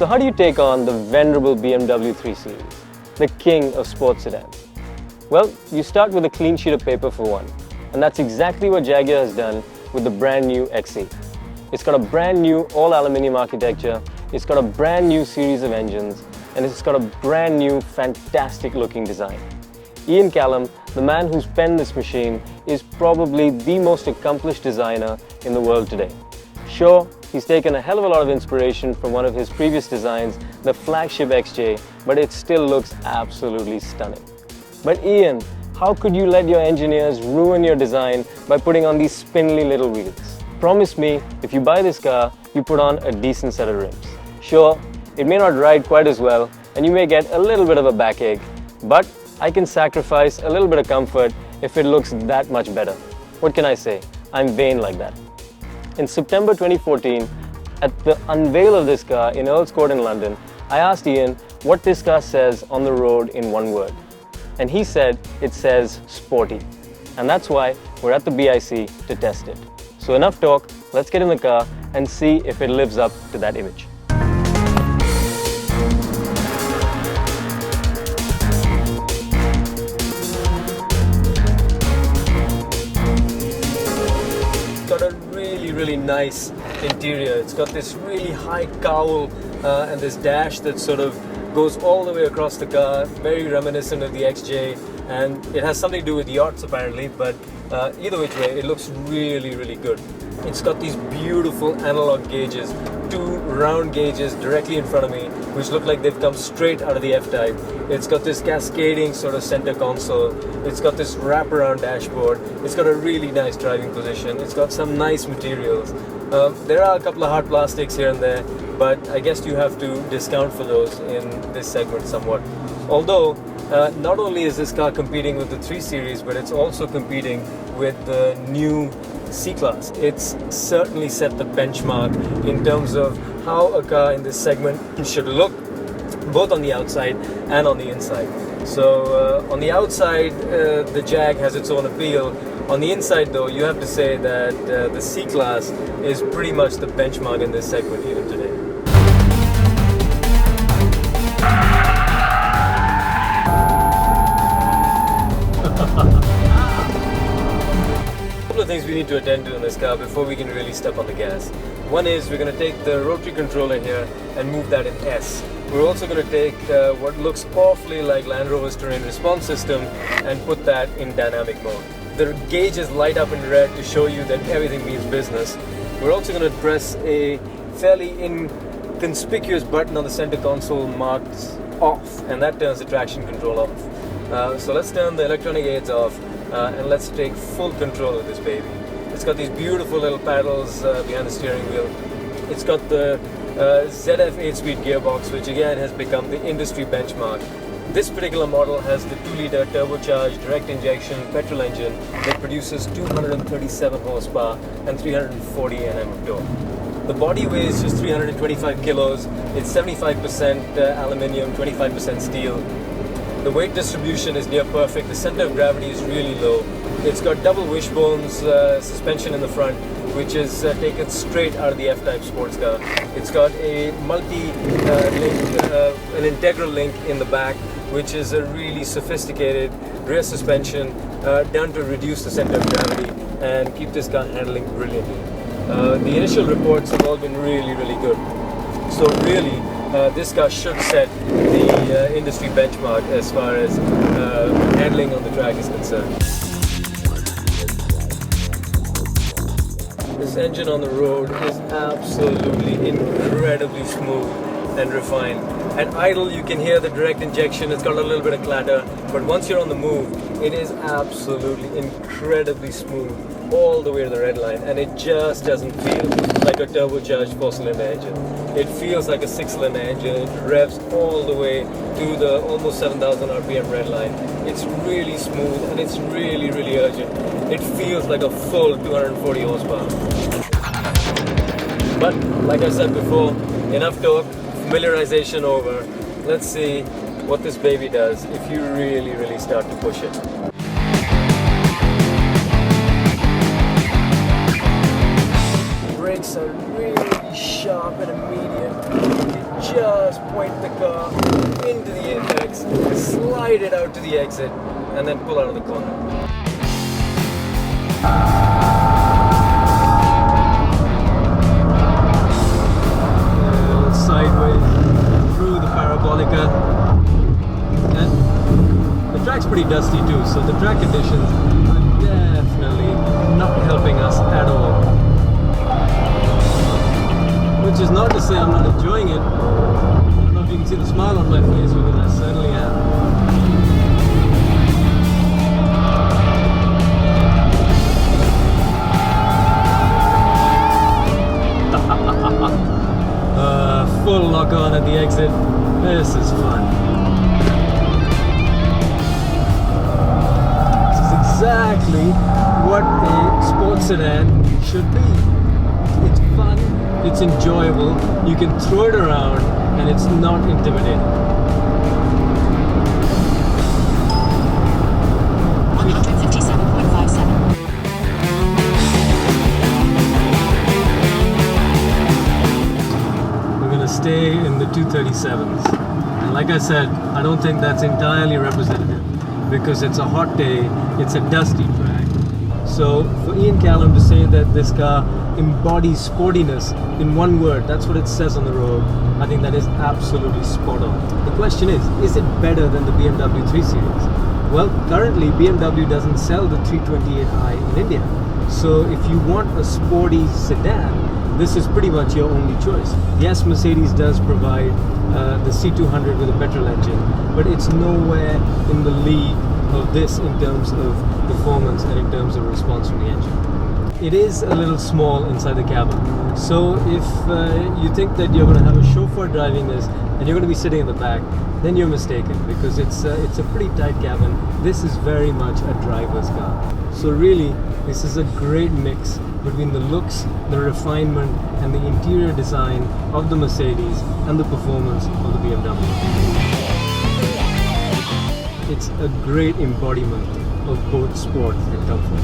So how do you take on the venerable BMW 3 Series, the king of sports sedans? Well, you start with a clean sheet of paper for one, and that's exactly what Jaguar has done with the brand new XE. It's got a brand new all-aluminium architecture, it's got a brand new series of engines, and it's got a brand new fantastic looking design. Ian Callum, the man who's penned this machine, is probably the most accomplished designer in the world today. Sure, he's taken a hell of a lot of inspiration from one of his previous designs, the flagship XJ, but it still looks absolutely stunning. But Ian, how could you let your engineers ruin your design by putting on these spindly little wheels? Promise me, if you buy this car, you put on a decent set of rims. Sure, it may not ride quite as well, and you may get a little bit of a backache, but I can sacrifice a little bit of comfort if it looks that much better. What can I say? I'm vain like that. In September 2014, at the unveil of this car in Earl's Court in London, I asked Ian what this car says on the road in one word. And he said it says sporty. And that's why we're at the BIC to test it. So enough talk, let's get in the car and see if it lives up to that image. Really nice interior. It's got this really high cowl and this dash that sort of goes all the way across the car, very reminiscent of the XJ, and it has something to do with yachts apparently, but either which way it looks really good. It's got these beautiful analog gauges, two round gauges directly in front of me which look like they've come straight out of the F-Type. It's got this cascading sort of center console, it's got this wraparound dashboard, it's got a really nice driving position, it's got some nice materials. There are a couple of hard plastics here and there, but I guess you have to discount for those in this segment somewhat. Although, not only is this car competing with the 3 Series, but it's also competing with the new C-Class. It's certainly set the benchmark in terms of how a car in this segment should look, both on the outside and on the inside. So on the outside, the Jag has its own appeal. On the inside though, you have to say that the C-Class is pretty much the benchmark in this segment even today. Things we need to attend to in this car before we can really step on the gas. One is we're going to take the rotary controller here and move that in S. We're also going to take what looks awfully like Land Rover's terrain response system and put that in dynamic mode. The gauges light up in red to show you that everything means business. We're also going to press a fairly inconspicuous button on the center console marked off, and that turns the traction control off. So let's turn the electronic aids off. And let's take full control of this baby. It's got these beautiful little paddles behind the steering wheel. It's got the ZF 8-speed gearbox, which again has become the industry benchmark. This particular model has the 2-liter turbocharged direct injection petrol engine that produces 237 horsepower and 340 Nm of torque. The body weighs just 325 kilos. It's 75% aluminium, 25% steel. The weight distribution is near perfect. The center of gravity is really low. It's got double wishbones suspension in the front, which is taken straight out of the F-Type sports car. It's got a multi-link, an integral link in the back, which is a really sophisticated rear suspension done to reduce the center of gravity and keep this car handling brilliantly. The initial reports have all been really good. So really, this car should set the industry benchmark as far as handling on the track is concerned. This engine on the road is absolutely incredibly smooth and refined. At idle you can hear the direct injection, it's got a little bit of clatter, but once you're on the move, it is absolutely incredibly smooth all the way to the red line, and it just doesn't feel like a turbocharged 4-cylinder engine. It feels like a 6-cylinder engine. It revs all the way to the almost 7,000 RPM red line. It's really smooth and it's really urgent. It feels like a full 240 horsepower. But like I said before, enough talk, familiarization over. Let's see what this baby does if you really start to push it. Brakes are really sharp and immediate. You us point the car into the apex, slide it out to the exit, and then pull out of the corner. Sideways through the parabolica, and the track's pretty dusty too, so the track conditions are definitely not helping us at all. Which is not to say I'm not enjoying it. I don't know if you can see the smile on my face, because I certainly am. Full lock on at the exit. This is fun. This is exactly what a sports sedan should be. It's fun, it's enjoyable, you can throw it around, and it's not intimidating. 157.57. Stay in the 237s, and like I said, I don't think that's entirely representative because it's a hot day, it's a dusty track. So for Ian Callum to say that this car embodies sportiness in one word, that's what it says on the road, I think that is absolutely spot on. The question is it better than the BMW 3 Series? Well, currently BMW doesn't sell the 328i in India, so if you want a sporty sedan, this is pretty much your only choice. Yes, Mercedes does provide the C200 with a petrol engine, but it's nowhere in the league of this in terms of performance and in terms of response from the engine. It is a little small inside the cabin, so if you think that you're going to have a chauffeur driving this and you're going to be sitting in the back, then you're mistaken, because it's a pretty tight cabin. This is very much a driver's car. So really, this is a great mix between the looks, the refinement, and the interior design of the Mercedes and the performance of the BMW. It's a great embodiment of both sport and comfort.